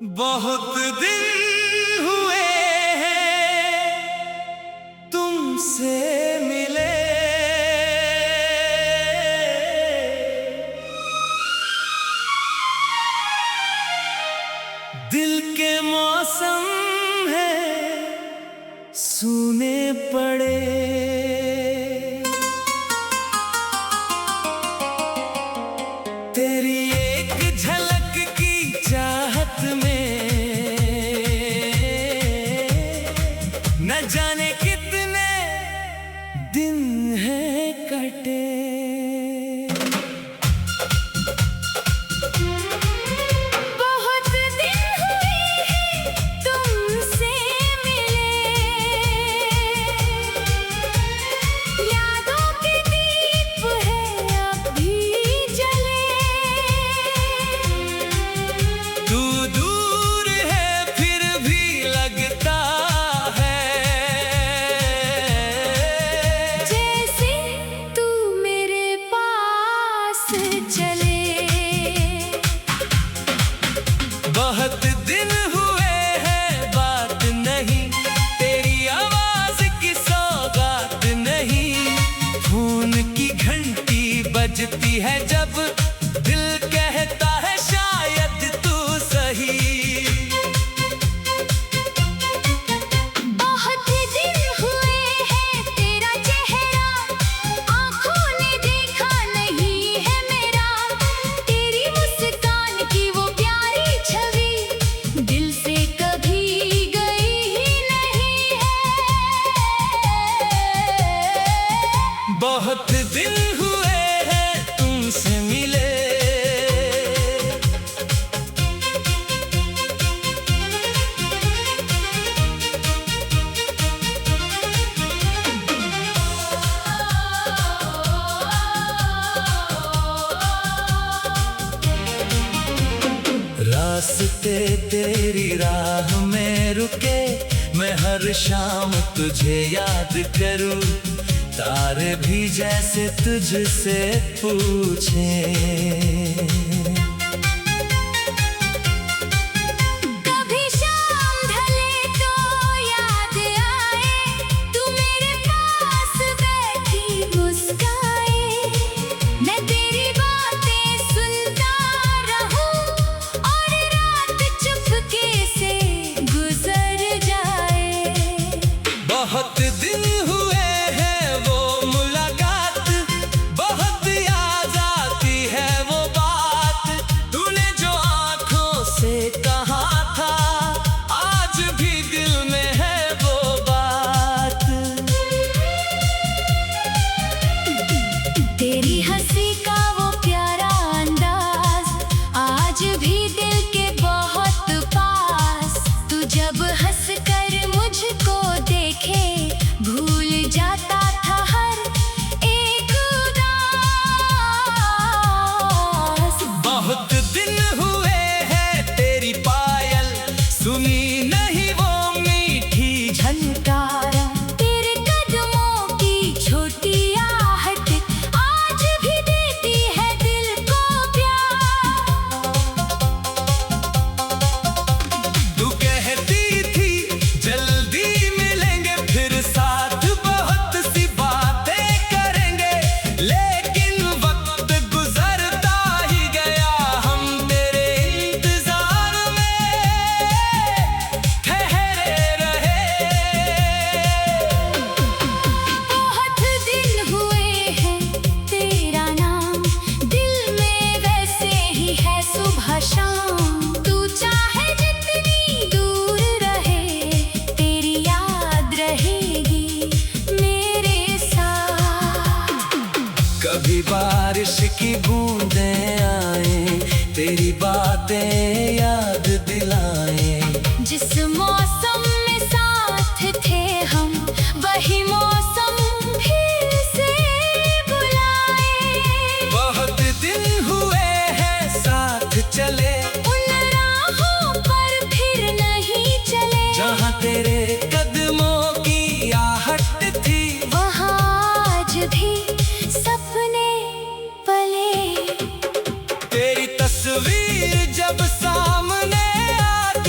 बहुत दिन हुए हैं तुमसे मिले, दिल के मौसम है सूने पड़े। तेरी एक झलक की चाहत में न जाने कितने दिन हैं कटे। बहुत दिन हुए हैं तुमसे मिले, यादों के दीप है अब भी जले। तू दूर है फिर भी लगता है जैसे तू मेरे पास चले। बहुत दिन हुए हैं बात नहीं, तेरी आवाज की सौगात नहीं। फोन की घंटी बजती है जब दिल कहता है शायद तू सही। बहुत दिन हुए हैं तेरा चेहरा आँखों ने देखा नहीं है मेरा। तेरी मुस्कान की वो प्यारी छवि दिल से कभी गई ही नहीं है। बहुत दिन हुए हैं तुमसे मिले, रास्ते तेरी राह में रुके, मैं हर शाम तुझे याद करूं। तारे भी जैसे तुझसे पूछे, कभी शाम ढले तो याद आए, तू मेरे पास बैठी मुस्काए। मैं तेरी बातें सुनता रहूं और रात चुपके से गुजर जाए। बहुत दिन हुए हैं वो मुलाकात, बहुत याद आती है वो बात। तूने जो आंखों से कहा था आज भी दिल में है वो बात। तेरी हंसी का वो प्यारा अंदाज आज भी दिल के बहुत पास। तू जब हंस कर मुझको देखे भूल जाता था हर एक उदास। बहुत दिन हुए हैं तेरी पायल सुनी नहीं वो मीठी झनकारा तेरे कदमों की छोटी आहट आज भी देती है दिल को प्यार। तू कहती थी जल्दी मिलेंगे फिर साथ बहुत सी बातें करेंगे, लेकिन वक्त गुजरता ही गया हम तेरे इंतजार में ठहरे रहे। बहुत दिन हुए हैं तेरा नाम दिल में वैसे ही है सुबह शाम। तू चाहे जितनी दूर रहे तेरी याद रहेगी मेरे साथ। कभी बारिश की बूंदें आए, तेरी बातें याद दिलाएं। जिस मौसम में साथ थे हम वही मौसम फिर से बुलाए। बहुत दिन हुए हैं साथ चले, उन राहों पर फिर नहीं चले। जहाँ तेरे कदमों की आहट थी वहाँ आज भी सपने पले। तेरी तस्वीर जब सामने आती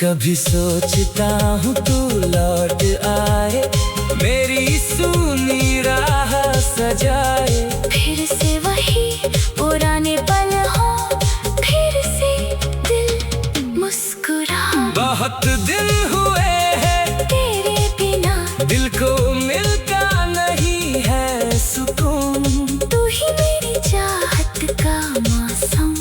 कभी सोचता हूँ तू लौट आए, मेरी सूनी राह सजाए। फिर से वही पुराने पल हो, फिर से दिल मुस्कुरा। बहुत दिन हुए हैं तेरे बिना दिल को मिलता नहीं है सुकून। तू ही मेरी चाहत का मौसम,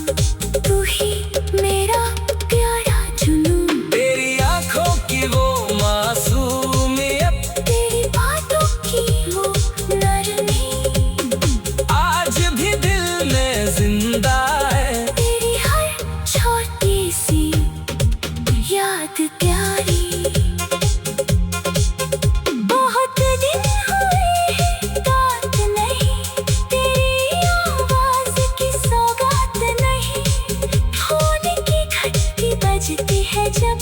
तू ही मेरा प्यारा जुनून। तेरी आंखों की वो मासूमियत, तेरी बातों की वो नरमी, आज भी दिल में जिंदा है। तेरी हर छोटी सी याद प्यारी। बहुत दिन हुए हैं बात नहीं, तेरी आवाज की सौगात नहीं। फोन की घंटी बजती है जब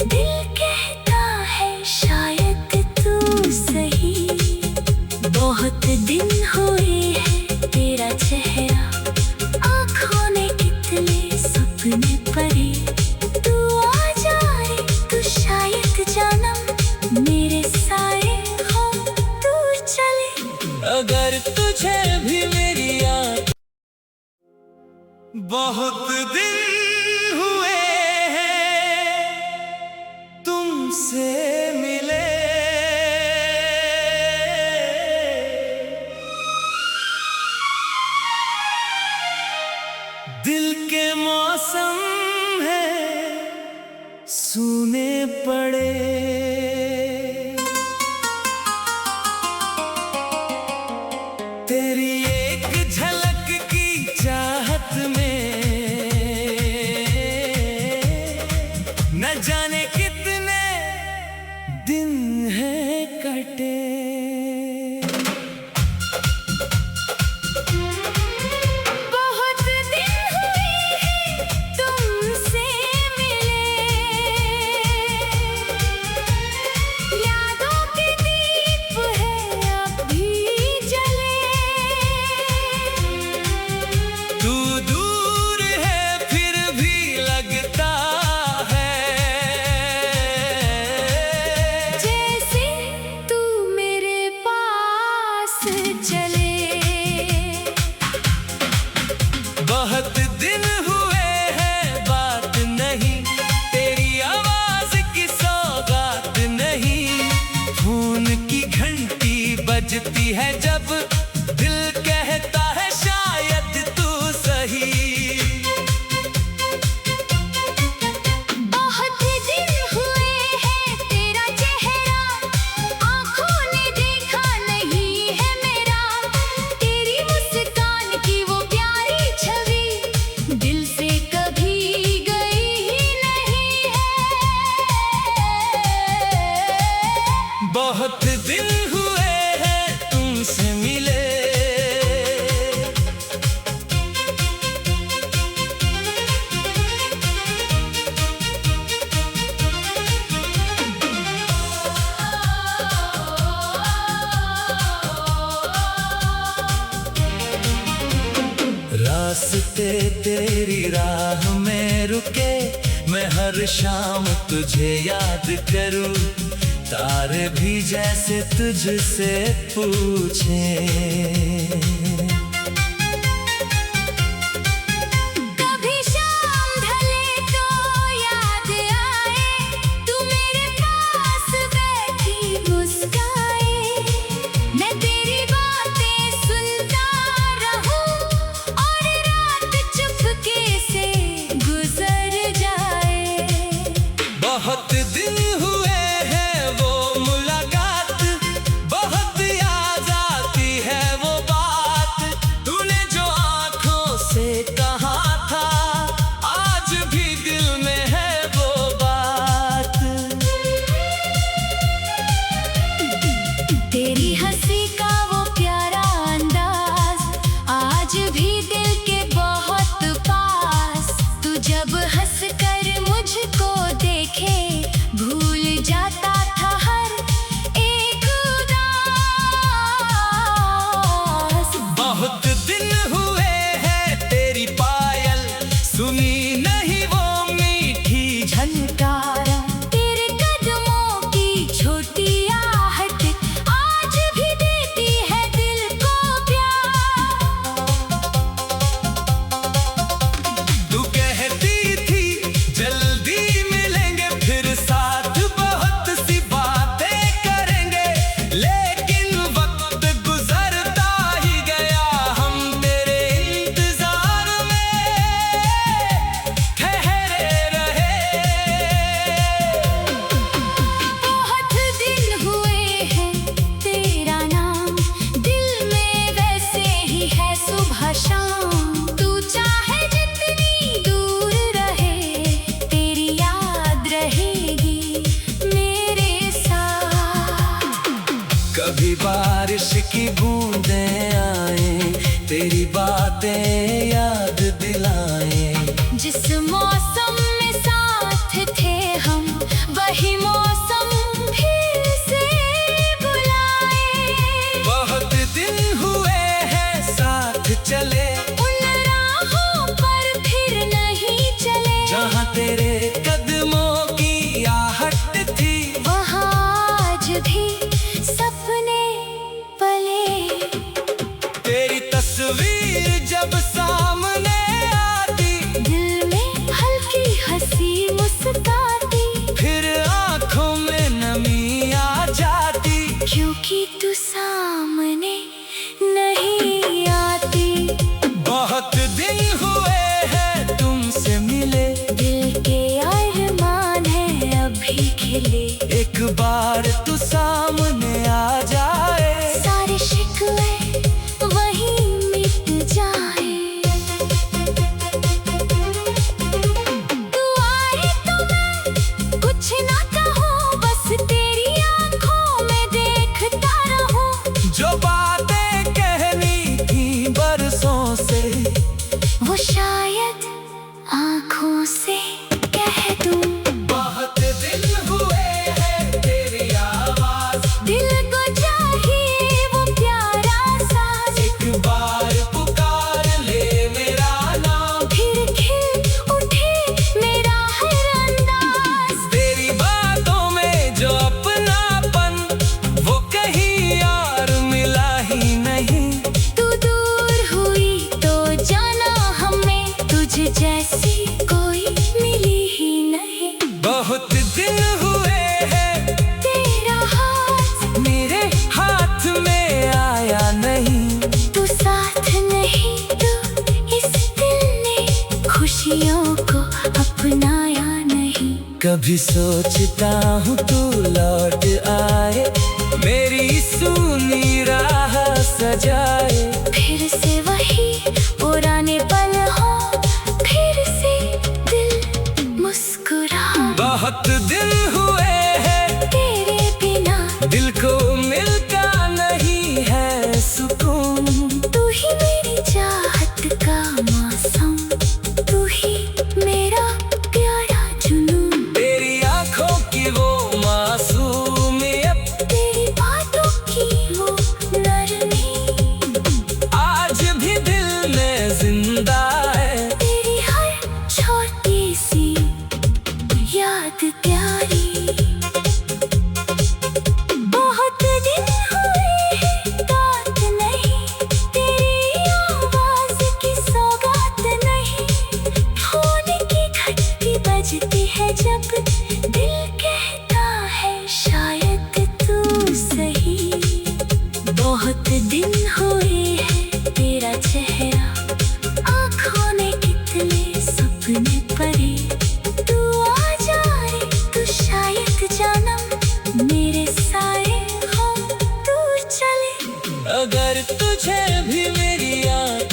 दिल कहता है शायद तू सही। बहुत दिन हुए हैं तेरा चेहरा, आँखों ने कितने सपने पढ़े। तू आ जाए तो शायद जानम मेरे साए हो तू चले। अगर तुझे भी मेरी याद, बहुत दिन हुए हैं तुमसे मिले। दिल के मौसम है सूने पड़े। तेरी एक झलक की चाहत में न जाने कितने दिन हैं कटे। बहुत दिन हुए हैं तुमसे मिले, यादों के दीप है अब भी जले। तू दूर है फिर भी लगता है, जैसे तू मेरे पास चले। बहुत दिन हुए हैं बात नहीं, तेरी आवाज की सौगात नहीं। फोन की घंटी बजती है जब दिल कहता है शायद तू सही। बहुत दिन हुए हैं तेरा चेहरा, आँखों ने देखा नहीं है मेरा। तेरी मुस्कान की वो प्यारी छवि दिल से कभी गई ही नहीं है। बहुत दिन हुए हैं तुमसे मिले। रास्ते तेरी राह में रुके, मैं हर शाम तुझे याद करूं। तारे भी जैसे तुझसे पूछे, कभी शाम ढले तो याद आए, तू मेरे पास बैठी मुस्काए। मैं तेरी बातें सुनता रहूं और रात चुपके से गुजर जाए। बहुत दिन हुए हैं वो मुलाकात, बहुत याद आती है वो बात। बारिश की बूंदें आए, तेरी बातें याद दिलाएं। जिस मौसम में साथ थे हम, वही मौसम फिर से बुलाए। बहुत दिन हुए हैं साथ चले, उन राहों पर फिर नहीं चले। जहाँ तेरे कदमों की आहट थी, वहाँ आज भी सपने पले। तेरी तस्वीर जब सामने आती, दिल में हल्की हंसी मुस्काती। फिर आंखों में नमी आ जाती, क्योंकि तू सामने नहीं आती। बहुत दिन हुए हैं तुमसे मिले, दिल के अरमान है अभी खिले। एक बार तू सामने आ जाए, सारे शिकवे वहीं मिट जाए। तू आए तो मैं कुछ ना कहूँ, बस तेरी आंखों में देखता रहूं। जो बातें कहनी थी बरसों से, वो शायद आंखों से कह दूं। बहुत दिन हुए हैं तेरी आवाज, दिल को चाहिए वो प्यारा साज। एक बार पुकार ले मेरा नाम, फिर खिल उठे मेरा हर अंदाज। तेरी बातों में जो अपनापन, वो कहीं और मिला ही नहीं। तू दूर हुई तो जाना हमें, तुझ जैसी कोई मिली ही नहीं। बहुत दिन हुए हैं तेरा हाथ मेरे हाथ में आया नहीं, तू साथ नहीं तो इस दिल ने खुशियों को अपनाया नहीं। कभी सोचता हूँ तू लौट आए, मेरी सूनी राह सजाए। फिर से वही पुराने पल हो, फिर से दिल मुस्कुरा। बहुत दिन हुए हैं तेरे बिना दिल को मिलता नहीं है सुकून। तू ही मेरी चाहत का मौसम, तू ही मेरा प्यारा जुनून। तेरी आंखों की वो मासूमियत, तेरी बातों की वो नरमी, आज भी दिल में जिंदा है। तेरी हर छोटी सी याद प्यारी। बहुत दिन हुए हैं बात नहीं, तेरी आवाज की सौगात नहीं। फोन की घंटी बजती है जब, दिल कहता है शायद तू सही। बहुत दिन हुए हैं तेरा चेहरा, आँखों ने कितने सपने परे। तू आ जाए तो शायद जानम मेरे साए हो तू चले। अगर तुझे भी मेरी याद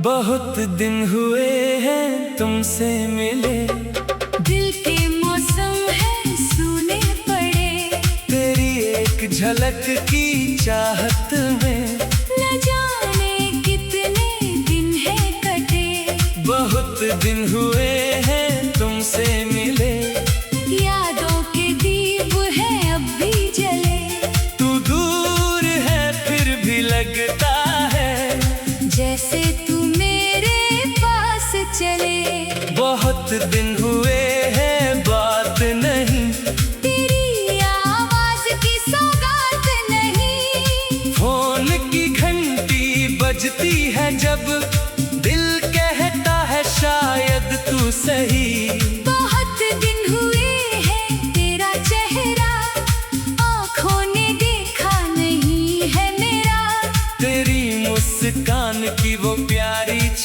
बहुत दिन हुए हैं तुमसे मिले, दिल के मौसम है सूने पड़े। तेरी एक झलक की चाहत में, न जाने कितने दिन है कटे। बहुत दिन हुए हैं तुमसे मिले। यादों के दीप है अब भी जले, तू दूर है फिर भी लगता है जैसे तू मेरे पास चले। बहुत दिन हुए हैं बात नहीं, तेरी आवाज की सौगात नहीं। फोन की घंटी बजती है जब, दिल कहता है शायद तू सही। बहुत दिन हुए हैं तेरा चेहरा, आँखों ने देखा नहीं है मेरा।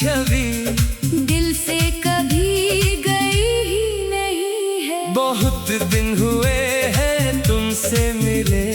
छवि दिल से कभी गई ही नहीं है। बहुत दिन हुए हैं तुमसे मिले।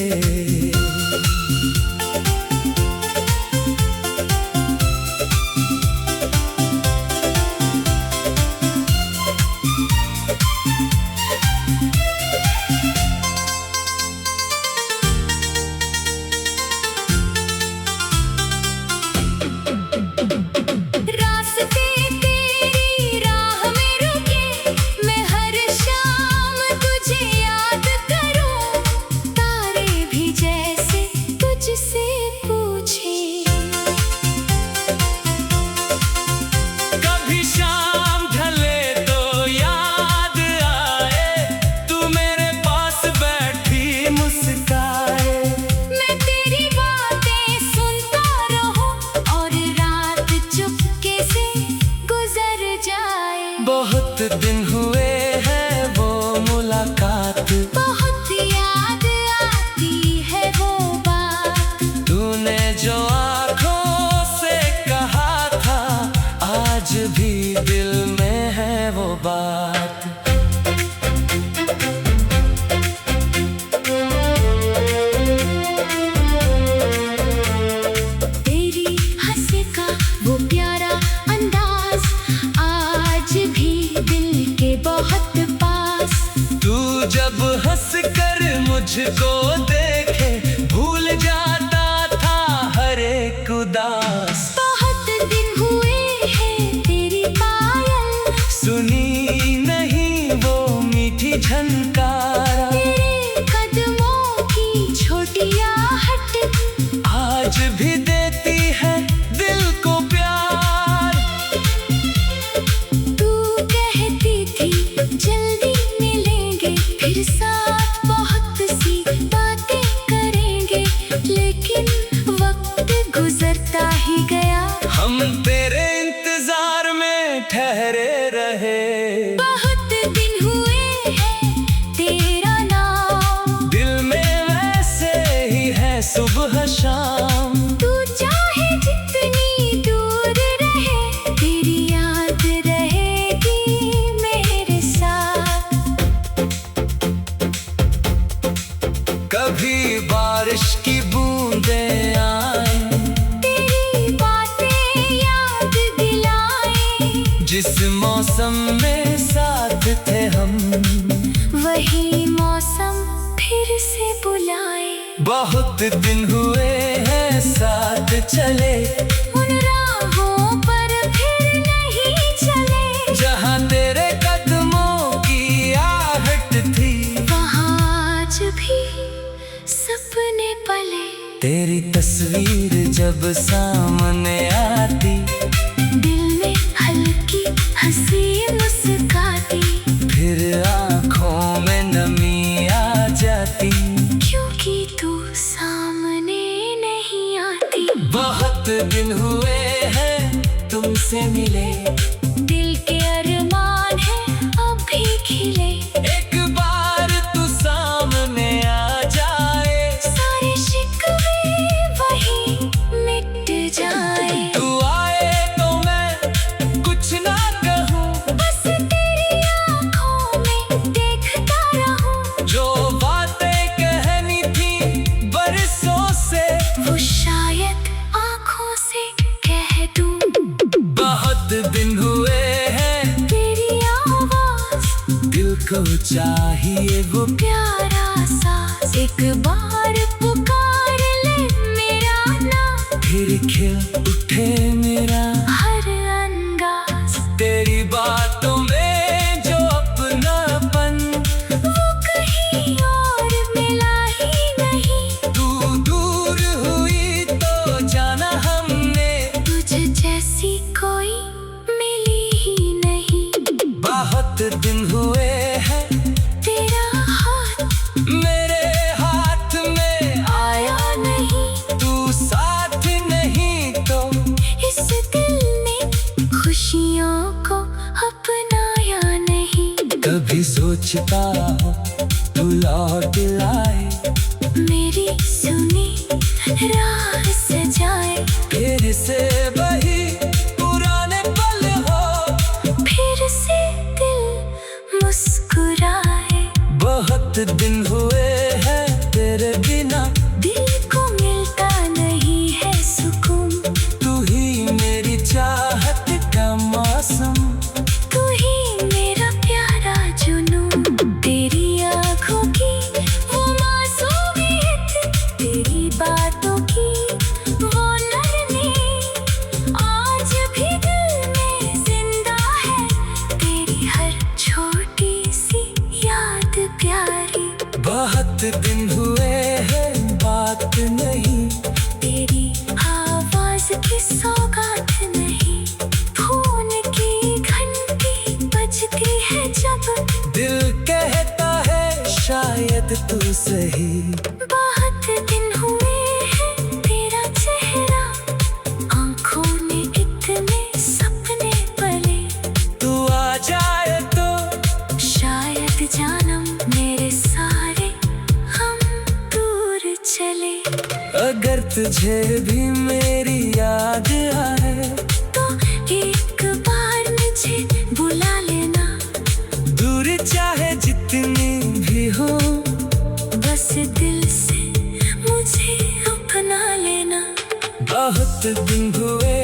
बहुत दिन हुए हैं वो मुलाकात, बहुत याद आती है वो बात। तूने जो आँखों से कहा था आज भी दिल में है वो बात। तेरी हंसी का वो प्यारा अंदाज आज भी दिल के बहुत पास। तू जब हंस कर मुझको देखे भूल जाता था हर एक उदास। बहुत दिन हुए हैं तेरी पायल सुनी नहीं वो मीठी झनकारा। तेरे कदमों की छोटी आहट आज भी देती है दिल को प्यार। तू कहती थी जल्दी मिलेंगे फिर साथ बहुत सी बातें करेंगे, लेकिन वक्त गुजरता ही गया। हम तेरे इंतजार में ठहरे रहे। बहुत दिन हुए हैं तेरा नाम दिल में वैसे ही है सुबह शाम। तू चाहे जितनी दूर रहे तेरी याद रहेगी मेरे साथ। कभी बारिश की बूंदें आए तेरी बातें याद दिलाए, जिस मौसम में साथ थे हम वही मौसम फिर से बुलाए। बहुत दिन हुए हैं साथ चले, उन राहों पर फिर नहीं चले। जहाँ तेरे कदमों की आहट थी वहाँ आज भी सपने पले। तेरी तस्वीर जब सामने आती दिल में हल्की हंसी मुस्काती, फिर आँखों में नमी आ जाती। क्योंकि तू सामने नहीं आती। बहुत दिन हुए हैं तुमसे मिले, दिल के अरमान है अब भी खिले। एक बार तू सामने आ जाए सारे शिकवे वही मिट जाए। तू आए तो मैं कुछ ना कहूँ, बस तेरी आँखों में देखता रहूं। जो बातें कहनी थी बरसों से वो शायद आँखों से कह दूं। बहुत दिन हुए हैं तेरी आवाज दिल को चाहिए वो प्यारा सा, एक बार पुकार ले मेरा नाम। फिर खिल उठे मेरा हर अंदाज तेरी बातों में जो अपनापन वो कहीं और मिला ही नहीं। तू दूर हुई तो जाना हमने तुझ जैसी कोई मिली ही नहीं। बहुत दिन हुए हैं तेरा हाथ मेरे हाथ में आया नहीं, तू साथ नहीं तो इस दिल ने खुशियों को अपनाया नहीं। कभी सोचता हो तू लौट लाए, मेरी सुनी राह सजाए। फिर से वही पुराने बहुत दिन हुए हैं बात नहीं, तेरी आवाज की सौगात नहीं। फोन की घंटी बजती है जब, दिल कहता है शायद तू सही। बहुत दिन हुए हैं तेरा चेहरा, आंखों में इतने सपने पले। तू आ जाए तो शायद जानम मेरे सारे हम दूर चले। अगर तुझे भी मेरी याद आए तो एक बार मुझे बुला लेना, दूर चाहे जितनी भी हो, बस दिल से मुझे अपना लेना। बहुत दिन हुए।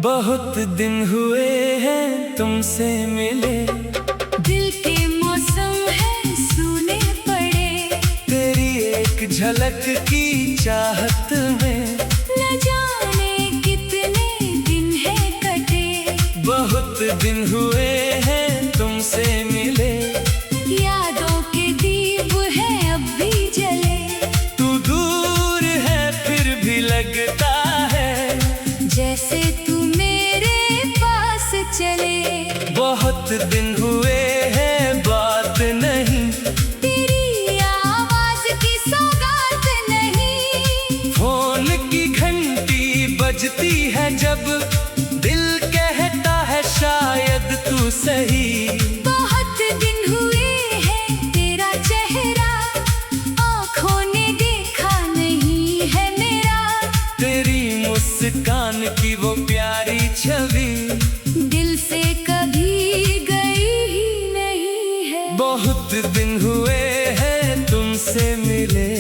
बहुत दिन हुए हैं तुमसे मिले, दिल के मौसम है सूने पड़े। तेरी एक झलक की चाहत में न जाने कितने दिन है कटे। बहुत दिन हुए हैं तुमसे मिले, यादों के दीप है अब भी जले। तू दूर है फिर भी लगता है जैसे तू मेरे पास चले। बहुत दिन हुए हैं बात नहीं, तेरी आवाज की सौगात नहीं। फोन की घंटी बजती है जब, दिल कहता है शायद तू सही। बहुत दिन हुए हैं तेरा चेहरा, आँखों ने देखा नहीं है मेरा। तेरी मुस्कान की वो प्यारी छवि दिल से कभी गई ही नहीं है। बहुत दिन हुए हैं तुमसे मिले।